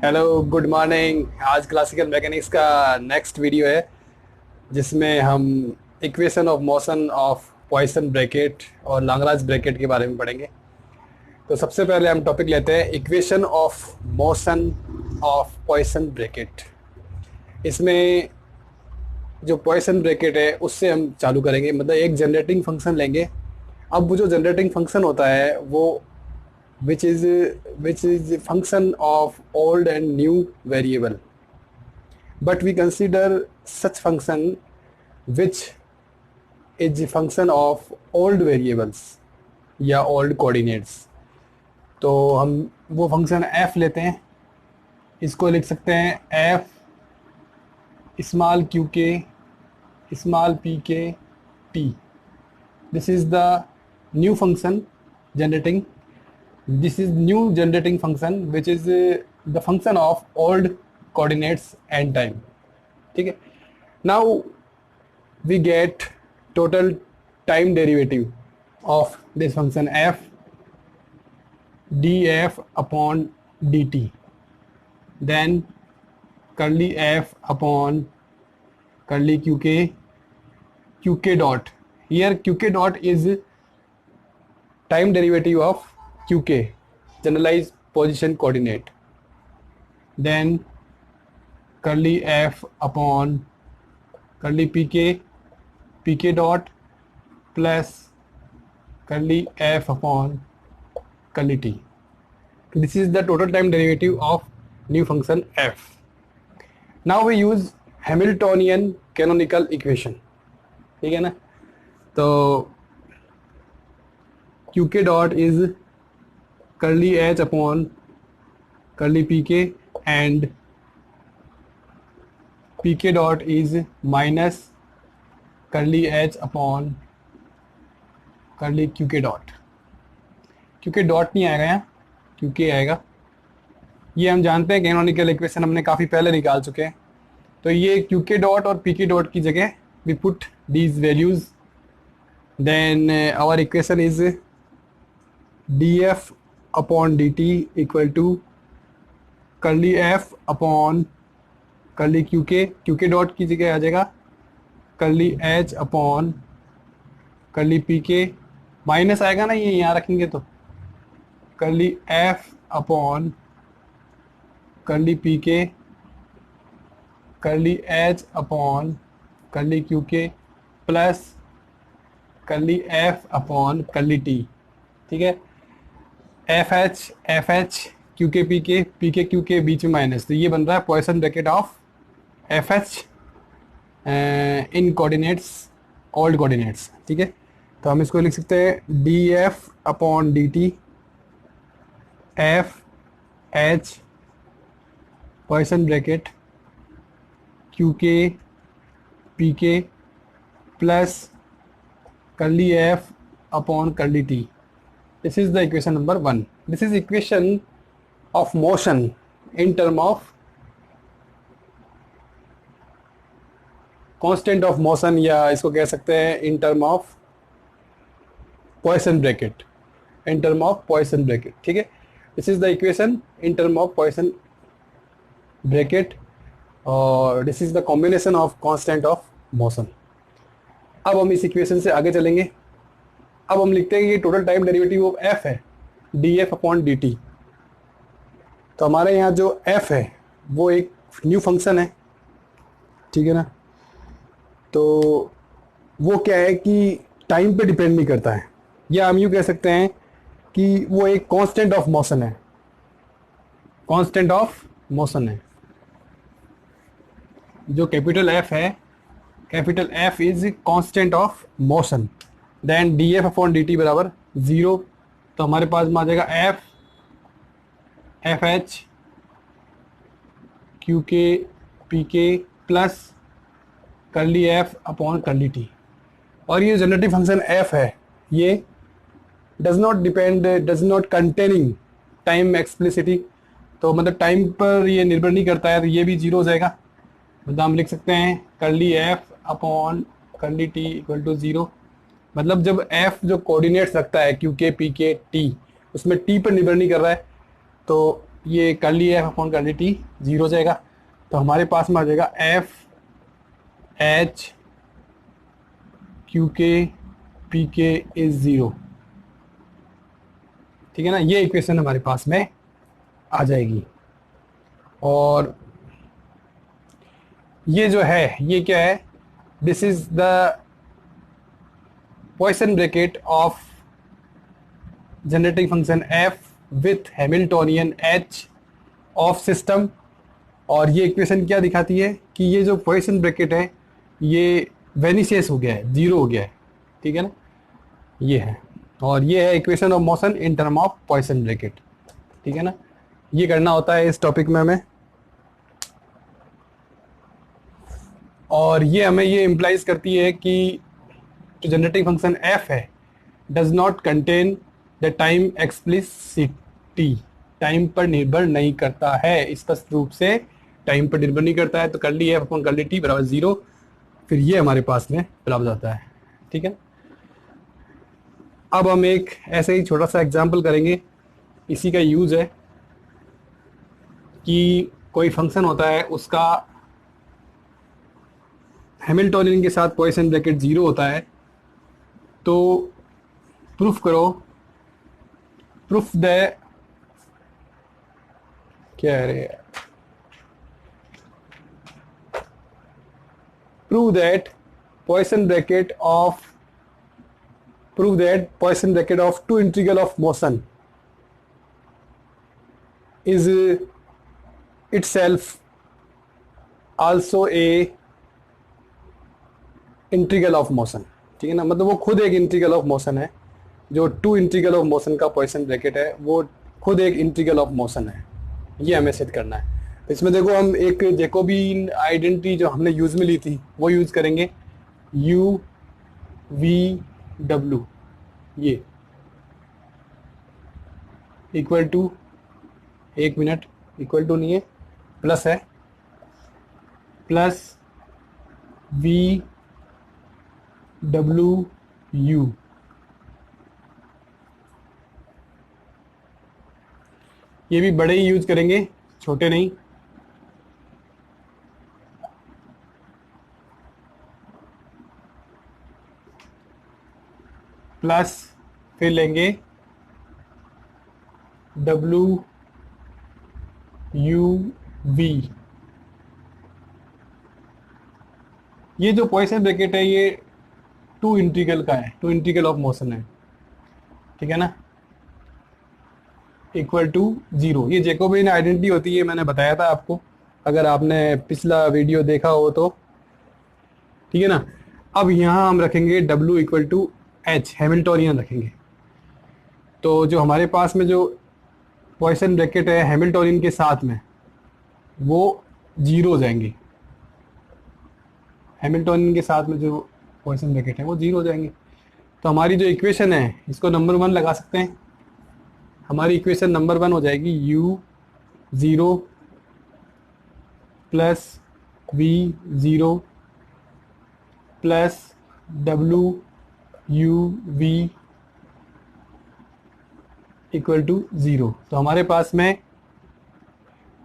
Hello, good morning. आज classical mechanics का next video है जिसमें हम equation of motion of Poisson bracket और लैग्रांज ब्रैकेट के बारे में पढ़ेंगे। तो सबसे पहले हम टॉपिक लेते हैं equation of motion of Poisson bracket. इसमें जो पॉइसन ब्रैकेट है उससे हम चालू करेंगे, मतलब एक जनरेटिंग फंक्शन लेंगे। अब वो जो जनरेटिंग फंक्शन होता है वो which is a function of old and new variable, but we consider such function which is a function of old variables या old coordinates। तो हम वो फंक्शन f लेते हैं, इसको लिख सकते हैं f स्मॉल क्यू के स्मॉल पी के T. This is the new function generating, this is new generating function which is the function of old coordinates and time। ठीक है। now we get total time derivative of this function f df upon dt, then curly f upon curly qk dot। here qk dot is time derivative of qk, generalized position coordinate, then curly f upon curly pk dot plus curly f upon curly t। This is the total time derivative of new function f। now we use Hamiltonian canonical equation। ठीक है ना। तो qk dot is curly h upon curly pk and pk dot is minus curly h upon curly qk dot। qk dot नहीं आएगा यहाँ, qk आएगा। ये हम जानते हैं कैनोनिकल इक्वेशन हमने काफ़ी पहले निकाल चुके हैं। तो ये qk dot और pk dot की जगह we put these values, then our equation is df upon dt equal to curly f upon curly qk dot की जगह आ जाएगा curly h upon curly pk, minus आएगा ना, ये यहाँ रखेंगे तो curly f upon curly pk curly h upon curly qk plus curly f upon curly t। ठीक है। एफ एच क्यू के पी के क्यू के बीच में माइनस, तो ये बन रहा है Poisson bracket of F H in coordinates old coordinates. ठीक है। तो हम इसको लिख सकते हैं D f upon d T F H Poisson bracket q के पी के plus curly f upon curly T. This is the equation number 1। This is equation of motion in term of constant of motion, या इसको कह सकते हैं in term of Poisson bracket, in term of Poisson bracket। ठीक है। This is the equation in term of Poisson bracket और this is the combination of constant of motion। अब हम इस इक्वेशन से आगे चलेंगे। अब हम लिखते हैं कि total time derivative of f है d f upon d t. तो हमारे यहाँ जो एफ है वो एक न्यू फंक्शन है। ठीक है ना। तो वो क्या है कि टाइम पे डिपेंड नहीं करता है, या हम यूँ कह सकते हैं कि वो एक कांस्टेंट ऑफ मोशन है, कांस्टेंट ऑफ मोशन है। जो कैपिटल एफ है, capital f is constant of motion, then d f upon d t बराबर 0। तो हमारे पास में आ जाएगा एफ एच क्यू के पी के plus curly f upon curly t. और ये जनरेटिव फंक्शन एफ है ये does not containing time explicitly, तो मतलब टाइम पर ये निर्भर नहीं करता है, तो ये भी 0 हो जाएगा। मतलब हम लिख सकते हैं curly f upon curly t equal to 0। मतलब जब f जो कोऑर्डिनेट्स रखता है क्यू के पी के टी, उसमें t पर निर्भर नहीं कर रहा है, तो ये कर लिया एफ अपॉन कर ली टी, जीरो हो जाएगा। तो हमारे पास में आ जाएगा एफ एच क्यू के पी के इज जीरो। ठीक है ना, ये इक्वेशन हमारे पास में आ जाएगी। और ये जो है ये क्या है, this is the Poisson bracket of generating function F with Hamiltonian H of system. और ये इक्वेशन क्या दिखाती है कि ये जो पॉइसन ब्रैकेट है ये वेनिशियस हो गया है, जीरो हो गया है। ठीक है ना, ये है। और ये है equation of motion in term of Poisson bracket. ठीक है ना, ये करना होता है इस टॉपिक में हमें। और ये हमें ये इम्प्लाइज करती है कि जो जनरेटिंग फंक्शन एफ है does not contain the time explicitly, time पर निर्भर नहीं करता है, स्पष्ट रूप से टाइम पर निर्भर नहीं करता है। तो कर ली एफ अपॉन कर ली टी बराबर जीरो, फिर ये हमारे पास में प्राप्त आता है। ठीक है, अब हम एक ऐसे ही छोटा सा एग्जाम्पल करेंगे। इसी का यूज है कि कोई फंक्शन होता है उसका हैमिल्टोनियन के साथ पॉइसन ब्रैकेट जीरो होता है, तो प्रूफ करो, प्रूफ द क्या है, prove that Poisson bracket of two integral of motion is itself also a integral of motion. ठीक है ना, मतलब वो खुद एक इंटीग्रल ऑफ मोशन है। जो टू इंटीग्रल ऑफ मोशन का पॉइसन ब्रैकेट है वो खुद एक इंटीग्रल ऑफ मोशन है। ये हमें सिद्ध करना है। तो इसमें देखो हम एक जैकोबियन आइडेंटिटी जो हमने यूज में ली थी वो यूज करेंगे, यू वी डब्ल्यू, ये इक्वल टू, एक मिनट, इक्वल टू नहीं है, प्लस है, प्लस वी डब्ल्यू यू। ये भी बड़े ही यूज करेंगे, छोटे नहीं। प्लस फिर लेंगे डब्ल्यू यू वी। ये जो पॉइसन ब्रैकेट है ये टू इंटीग्रल का है, टू इंटीग्रल ऑफ मोशन है। ठीक है ना, इक्वल टू जीरो। ये जैकोबियन आइडेंटिटी होती है, मैंने बताया था आपको, अगर आपने पिछला वीडियो देखा हो तो। ठीक है ना, अब यहाँ हम रखेंगे W equal to h, Hamiltonian रखेंगे। तो जो हमारे पास में जो पॉइसन ब्रैकेट है हैमिल्टोनियन के साथ में वो जीरो हो जाएंगे। हैमिल्टोनियन के साथ में जो पॉइसन ब्रैकेट है वो जीरो हो जाएंगे। तो हमारी जो इक्वेशन है इसको नंबर वन लगा सकते हैं। हमारी इक्वेशन नंबर वन हो जाएगी u zero plus v zero plus w u v equal to zero. तो हमारे पास में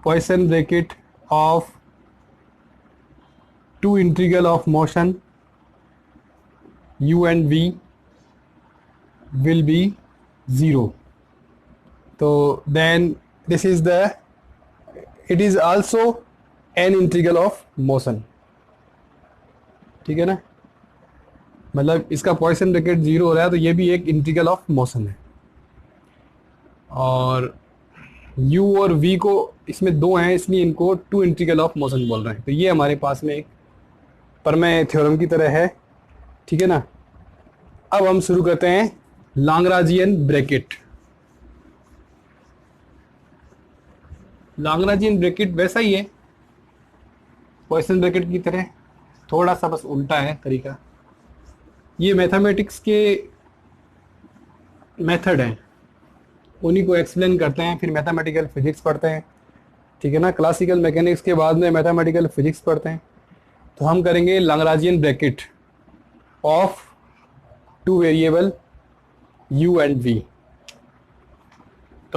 Poisson bracket of two integral of motion u and v will be zero. तो then this is the, it is also an integral of motion। ठीक है ना, मतलब इसका पॉइसन ब्रैकेट जीरो हो रहा है तो ये भी एक इंटीग्रल ऑफ मोशन है। और u और v को इसमें दो हैं इसलिए इनको टू इंटीग्रल ऑफ मोशन बोल रहे हैं। तो ये हमारे पास में एक परमेय थ्योरम की तरह है। ठीक है ना, अब हम शुरू करते हैं लाग्रांजियन ब्रैकेट। लाग्रांजियन ब्रैकेट वैसा ही है पॉइसन ब्रैकेट की तरह, थोड़ा सा बस उल्टा है तरीका। ये मैथमेटिक्स के मेथड हैं, उन्हीं को एक्सप्लेन करते हैं, फिर मैथमेटिकल फिजिक्स पढ़ते हैं। ठीक है ना, क्लासिकल मैकेनिक्स के बाद में मैथमेटिकल फिजिक्स पढ़ते हैं। तो हम करेंगे Lagrangian bracket of two variable u and v।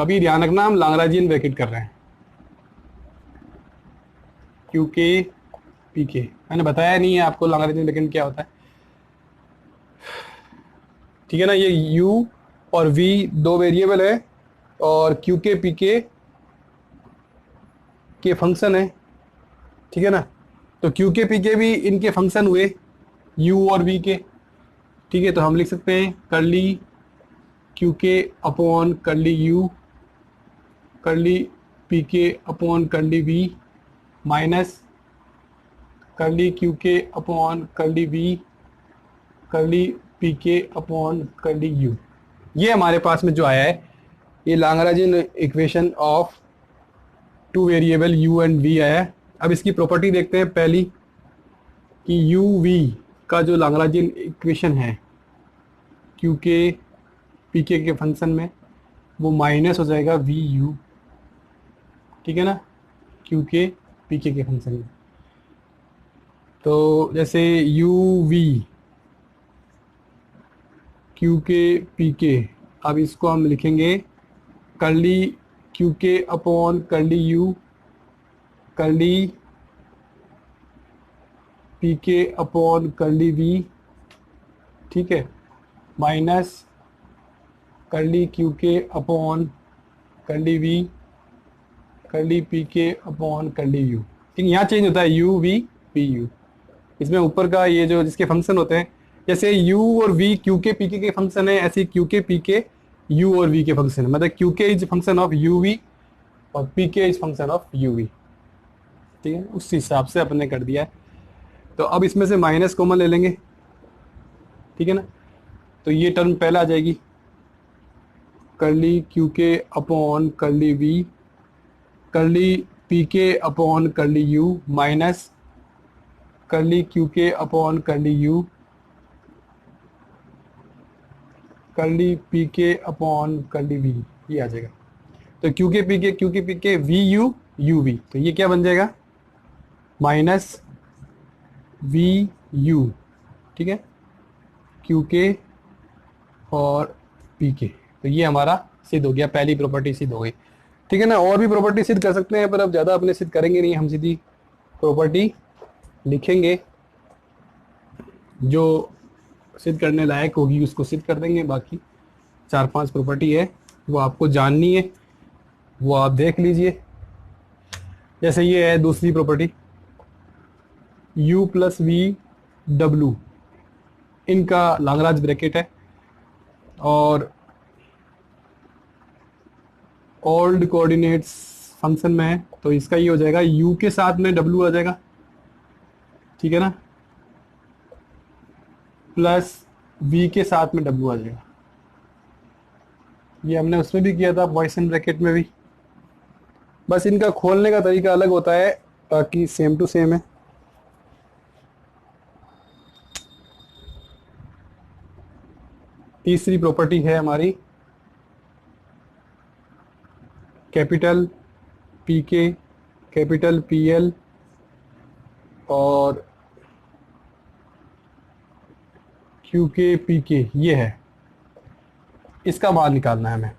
तो अभी ध्यान रखना हम लैग्रेंजियन ब्रैकेट कर रहे हैं, क्यू के पी के। मैंने बताया नहीं है आपको लैग्रेंजियन ब्रैकेट क्या होता है, ठीक है ना। ये u और v दो वेरिएबल है और क्यू के पी के फंक्शन है, ठीक है ना। तो क्यू के पी के भी इनके फंक्शन हुए u और v के, ठीक है। तो हम लिख सकते हैं कर्ली क्यू के upon curly u curly P के upon curly v minus curly Q के upon curly v curly P के अपॉन कर्ली u। ये हमारे पास में जो आया है ये Lagrangian equation of two variable u and v आया है। अब इसकी प्रॉपर्टी देखते हैं पहली कि u v का जो लैग्रेंजियन इक्वेशन है क्यू के पी के फंक्शन में वो माइनस हो जाएगा वी यू, ठीक है ना, क्यू के पी के फंक्शन में। तो जैसे यू वी क्यू के पी के, अब इसको हम लिखेंगे कर्ली क्यू के upon curly you curly P के अपॉन कर्ली वी, ठीक है, माइनस कर्ली क्यू के upon curly we curly P के अपॉन कर्ली यू। ठीक, यहाँ चेंज होता है यू वी पी यू। इसमें ऊपर का ये जो जिसके फंक्शन होते हैं, जैसे u और v क्यू के पी के फंक्शन है, ऐसे क्यू के पी के u और v के फंक्शन है। मतलब Q K is function of U V और P K is function of U V, ठीक है। उस हिसाब से अपने कर दिया है। तो अब इसमें से माइनस कॉमन ले लेंगे, ठीक है ना। तो ये टर्म पहला आ जाएगी कर्ली क्यू के upon curly we curly P के upon curly u minus curly Q के upon curly you curly P के अपॉन कर्ली वी, ये आ जाएगा। तो क्यू के पी के वी यू यू वी, तो ये क्या बन जाएगा माइनस वी यू, ठीक है, क्यू के और पी के। तो ये हमारा सिद्ध हो गया, पहली प्रॉपर्टी सिद्ध हो गई, ठीक है ना। और भी प्रॉपर्टी सिद्ध कर सकते हैं पर अब ज़्यादा अपने सिद्ध करेंगे नहीं, हम सीधी प्रॉपर्टी लिखेंगे जो सिद्ध करने लायक होगी उसको सिद्ध कर देंगे। बाकी 4-5 प्रॉपर्टी है वो आपको जाननी है, वो आप देख लीजिए। जैसे ये है दूसरी property u plus V W, इनका लैग्रेंज ब्रैकेट है और ओल्ड कोऑर्डिनेट्स फंक्शन में है, तो इसका ये हो जाएगा u के साथ में w आ जाएगा, ठीक है ना, प्लस v के साथ में w आ जाएगा। ये हमने उसमें भी किया था पॉइसन ब्रैकेट में भी, बस इनका खोलने का तरीका अलग होता है, बाकी सेम टू सेम है। तीसरी प्रॉपर्टी है हमारी कैपिटल पी के कैपिटल पी एल और क्यू के पी के, ये है, इसका मान निकालना है हमें।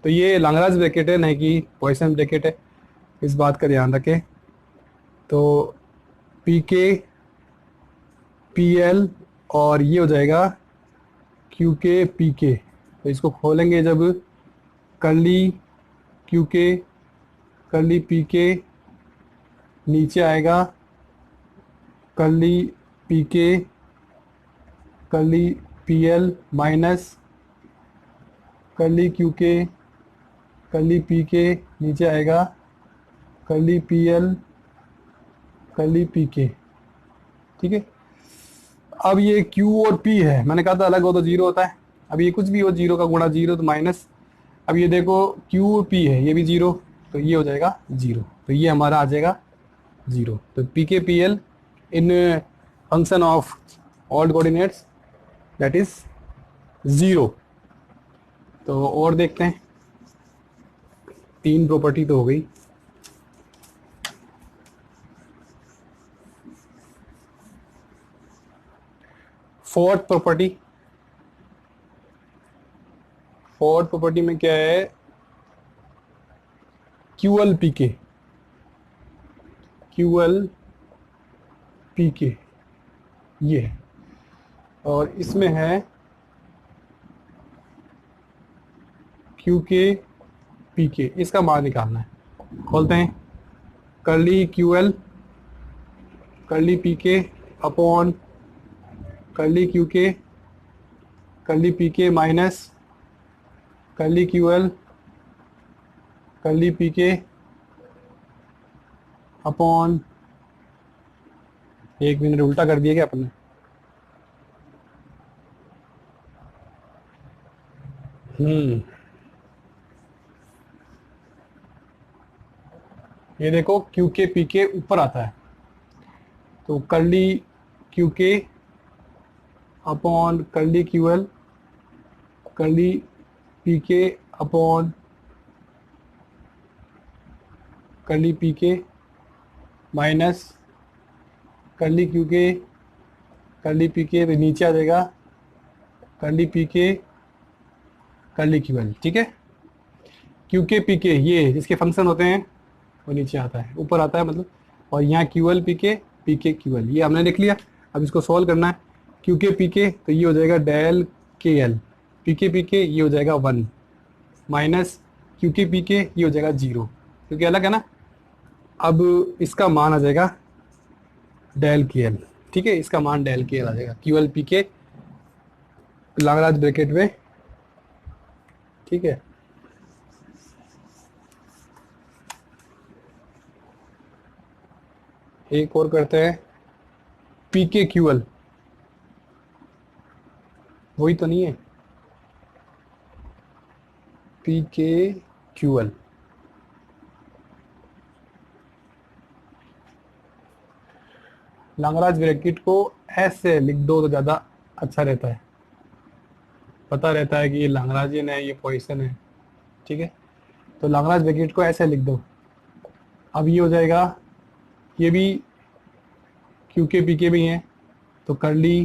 तो ये लैग्रेंज ब्रैकेट है, नहीं कि पॉइसन ब्रैकेट है, इस बात का ध्यान रखें। तो पी के पी एल और ये हो जाएगा क्यू के पी के। तो इसको खोलेंगे जब curly Q k curly P के, नीचे आएगा curly P k curly P L minus curly Q k curly P के, नीचे आएगा curly P L curly P k, ठीक है। अब ये Q और P है, मैंने कहा था अलग हो तो जीरो होता है। अब ये कुछ भी हो, जीरो का गुणा जीरो तो माइनस। अब ये देखो Q और P है, ये भी जीरो, तो ये हो जाएगा जीरो, तो ये हमारा आ जाएगा जीरो। तो पी के P L in function of old coordinates that is zero. तो और देखते हैं, 3 प्रॉपर्टी तो हो गई। फोर्थ प्रॉपर्टी में क्या है, क्यू एल पी के, क्यू एल पी के ये है, और इसमें है क्यू के पी के, इसका मान निकालना है। खोलते हैं, curly Q L curly P के upon curly Q k curly P के minus curly Q L curly P के अपॉन, एक मिनट उल्टा कर दिया क्या आपने? ये देखो क्यू के पी के ऊपर आता है, तो कर्ली क्यू के upon curly Q L curly P के अपॉन कर्ली पी के minus curly Q k curly P के, तो नीचे आ जाएगा curly P k curly Q L. ठीक है, क्यू के पी के ये जिसके फंक्शन होते हैं वो नीचे आता है, ऊपर आता है मतलब, और यहाँ क्यू एल पी के क्यू एल, ये हमने लिख लिया। अब इसको सॉल्व करना है, क्यू के पी के तो ये हो जाएगा डेल के एल, पी के ये हो जाएगा 1 माइनस क्यू के पी के ये हो जाएगा 0, क्योंकि अलग है ना। अब इसका मान आ जाएगा डेल के एल। ठीक है, इसका मान डेल के एल आ जाएगा, क्यू एल पी के लाग्रांज ब्रैकेट में। ठीक है, एक और करते हैं, पी के क्यू एल, वही तो नहीं है, पी के क्यू एल। लाग्रांज ब्रैकेट को ऐसे लिख दो तो ज़्यादा अच्छा रहता है, पता रहता है कि ये लाग्रांजियन है, ये पॉइसन है। ठीक है, तो लाग्रांज ब्रैकेट को ऐसे लिख दो। अब ये हो जाएगा, ये भी क्यू के पी के भी हैं, तो curly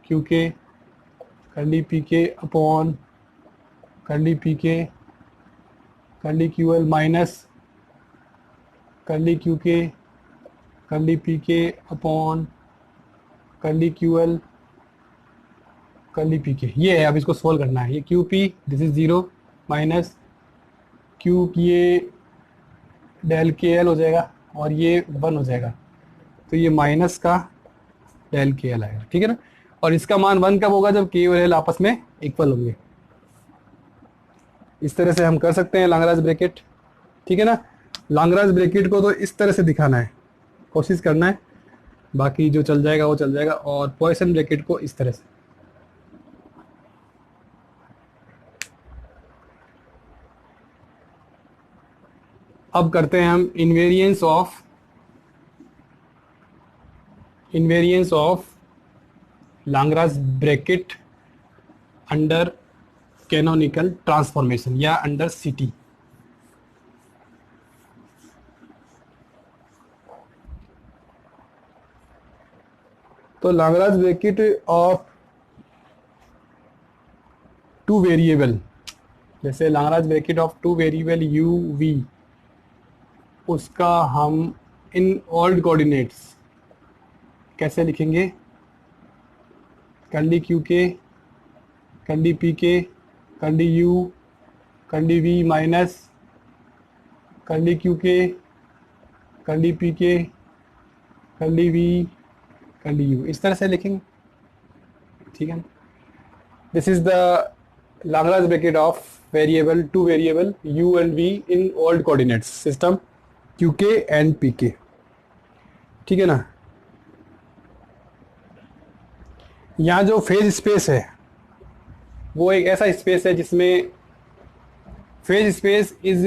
Q k curly P के upon curly P k curly Q L minus curly Q k curly P के upon curly Q L curly P k, ये है। अब इसको सोल्व करना है, ये Q P this is 0 minus Q, ये डेल के एल हो जाएगा और ये 1 हो जाएगा, तो ये माइनस का डेल के एल आएगा। ठीक है ना, और इसका मान 1 कब होगा? जब के और एल आपस में इक्वल होंगे। इस तरह से हम कर सकते हैं लाग्रांज ब्रैकेट। ठीक है ना, लाग्रांज ब्रैकेट को तो इस तरह से दिखाना है, कोशिश करना है, बाकी जो चल जाएगा वो चल जाएगा। और पॉइसन ब्रैकेट को इस तरह से। अब करते हैं हम invariance of Lagrange bracket under canonical transformation या अंडर सीटी। तो Lagrange bracket of two variable, जैसे Lagrange bracket of two variable u v, उसका हम इन ओल्ड कोऑर्डिनेट्स कैसे लिखेंगे? Curly Q k curly P k curly you curly v minus curly Q k curly P k curly we curly u, इस तरह से लिखेंगे। ठीक है, this is the Lagrange bracket of variable to variable u and v in old coordinates system Q के and P k. ठीक है ना, यहाँ जो फेज स्पेस है वो एक ऐसा स्पेस है जिसमें phase space is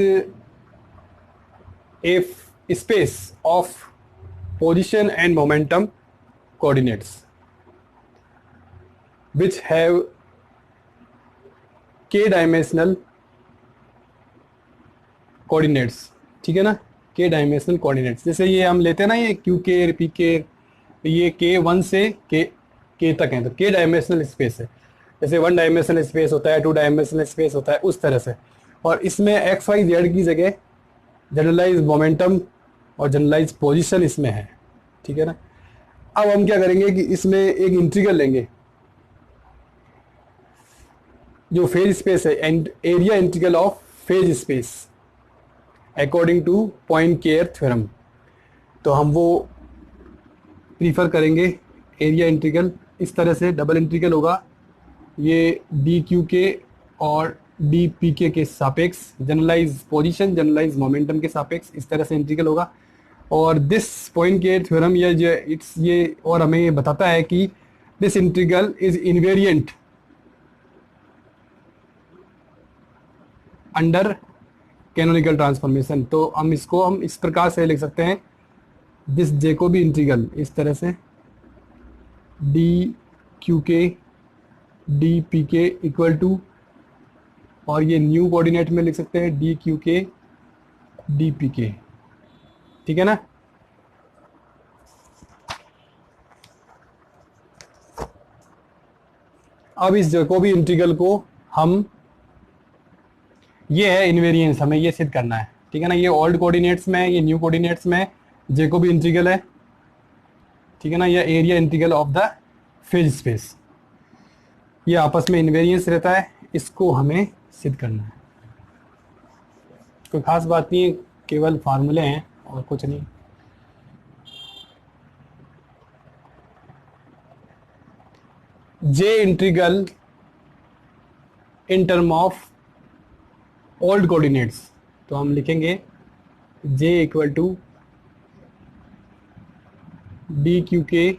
a space of position and momentum coordinates which have k dimensional coordinates। ठीक है ना, k dimensional coordinates, जैसे ये हम लेते हैं ना, ये क्यू के पी के, ये k 1 से k तक है, तो k डायमेंशनल स्पेस है। जैसे 1 डायमेंशनल स्पेस होता है, 2 डायमेंशनल स्पेस होता है, उस तरह से। और इसमें x y z की जगह जनरलाइज मोमेंटम और जनरलाइज पोजीशन इसमें है, ठीक है ना। अब हम क्या करेंगे कि इसमें एक इंटीग्रल लेंगे जो फेज स्पेस है, and area integral of phase space according to Poincare theorem. तो हम वो प्रीफर करेंगे एरिया इंटीग्रल इस तरह से, डबल इंटीग्रल होगा ये डी क्यू के और डी पी के सापेक्ष, जनरलाइज पोजीशन जनरलाइज मोमेंटम के सापेक्ष, इस तरह से इंटीग्रल होगा। और दिस पॉइनकेयर थ्योरम ये और हमें ये बताता है कि this integral is invariant under canonical transformation. तो हम इस प्रकार से लिख सकते हैं, दिस जैकोबी इंटीग्रल इस तरह से D q k d p k equal to, और ये न्यू कोऑर्डिनेट में लिख सकते हैं D q k d p k, ठीक है ना। अब इस जैकोबी इंटीग्रल को हम, ये है इनवेरिएंस, हमें ये सिद्ध करना है, ठीक है ना। ये ओल्ड कोऑर्डिनेट्स में, ये न्यू कोऑर्डिनेट्स में जैकोबी इंटीग्रल है, ठीक है ना। ये area integral of the phase space, ये आपस में इनवेरिएंस रहता है, इसको हमें सिद्ध करना है। कोई खास बात नहीं है, केवल फार्मूले हैं और कुछ नहीं। J integral in term of old coordinates, तो हम लिखेंगे J equal to d q k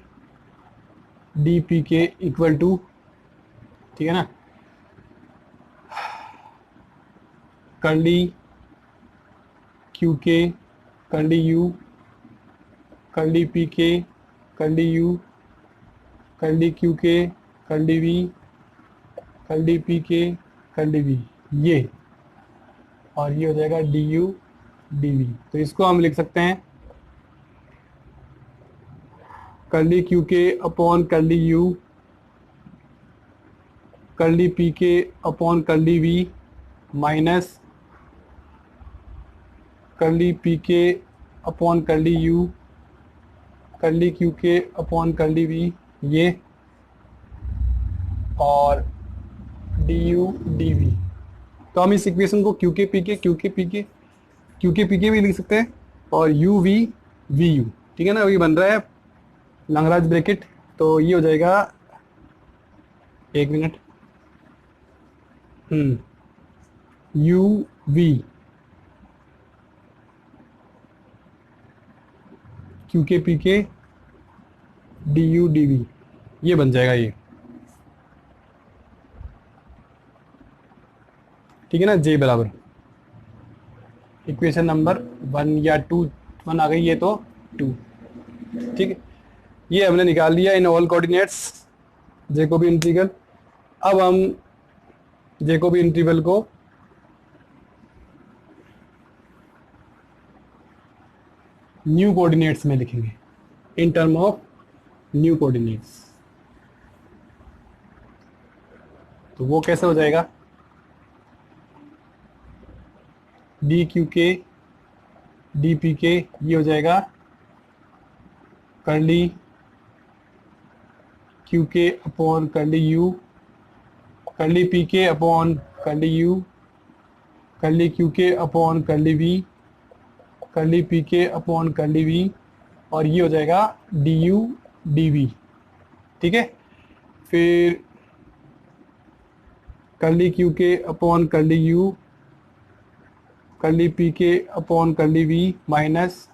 d p k equal to, ठीक है ना, curly Q k curly you curly P k curly you curly Q k curly we curly P k curly v, ये, और ये हो जाएगा D u d we. तो इसको हम लिख सकते हैं कर्ली क्यू के upon curly you curly P के upon curly v minus curly P के upon curly you curly Q के अपॉन कर्ली वी, ये, और डी यू डी वी। तो हम इस इक्वेशन को क्यू के पी के भी लिख सकते हैं, और यू वी वी यू, ठीक है ना। ये बन रहा है लैग्रांज ब्रैकेट, तो ये हो जाएगा, एक मिनट, यू वी क्यू के पी के डी यू डी वी, ये बन जाएगा ये, ठीक है ना। जे बराबर इक्वेशन नंबर 1 या 2, 1 आ गई ये तो 2, ठीक है। ये हमने निकाल लिया in all coordinates Jacobi integral. अब हम जैकोबी इंटीग्रल को न्यू कोऑर्डिनेट्स में लिखेंगे in term of new coordinates. तो वो कैसे हो जाएगा, d q k d p k, ये हो जाएगा कर्ली क्यू के upon curly you curly P के upon curly you curly Q के upon curly we curly P के अपॉन कर्ली वी, और ये हो जाएगा डी यू डी वी, ठीक है। फिर कर्ली क्यू के upon curly you curly P के upon curly v minus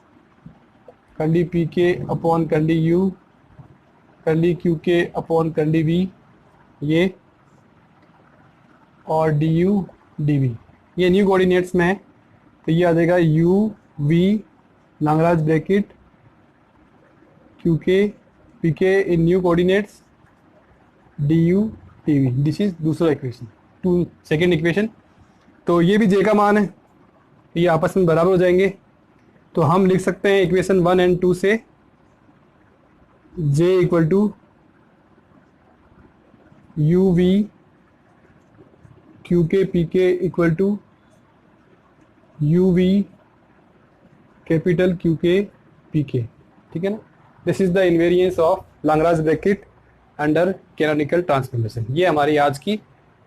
curly P के upon curly you curly Q के अपॉन कर्ली वी, ये, और डी यू डी वी, ये न्यू कोऑर्डिनेट्स में है। तो ये आ जाएगा u v Lagrange bracket q के P k in new coordinates d u d v. This is दूसरा इक्वेशन, सेकेंड इक्वेशन। तो ये भी जे का मान है, ये आपस में बराबर हो जाएंगे। तो हम लिख सकते हैं इक्वेशन 1 एंड 2 से j equal to u we Q के P k equal to u v capital Q के पी के, ठीक है ना। This is the invariance of Lagrange bracket under canonical transformation. ये हमारी आज की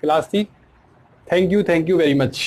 क्लास थी। Thank you very much.